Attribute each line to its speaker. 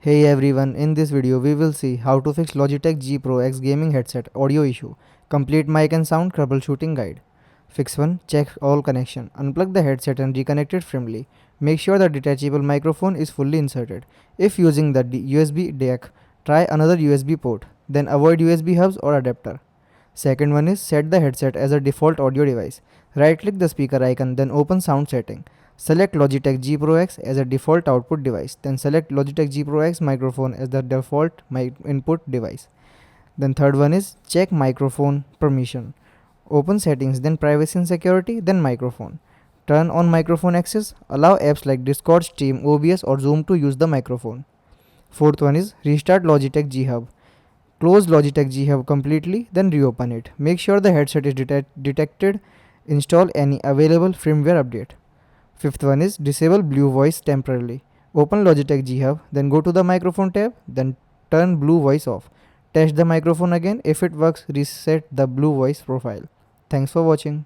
Speaker 1: Hey everyone, in this video we will see how to fix Logitech G Pro X gaming headset audio issue. Complete mic and sound troubleshooting guide. Fix 1. Check all connection. Unplug the headset and reconnect it firmly. Make sure the detachable microphone is fully inserted. If using the USB DAC, try another USB port. Then avoid USB hubs or adapter. Second one is set the headset as a default audio device. Right click the speaker icon, then open sound setting. Select Logitech G Pro X as a default output device. Then select Logitech G Pro X microphone as the default input device. Then third one is check microphone permission. Open settings, then privacy and security, then microphone. Turn on microphone access. Allow apps like Discord, Steam, OBS or Zoom to use the microphone. Fourth one is restart Logitech G Hub. Close Logitech G Hub completely, then reopen it. Make sure the headset is detected. Install any available firmware update. Fifth one is disable Blue Voice temporarily. Open Logitech G Hub, then go to the microphone tab, then turn Blue Voice off. Test the microphone again. If it works, reset the Blue Voice profile. Thanks for watching.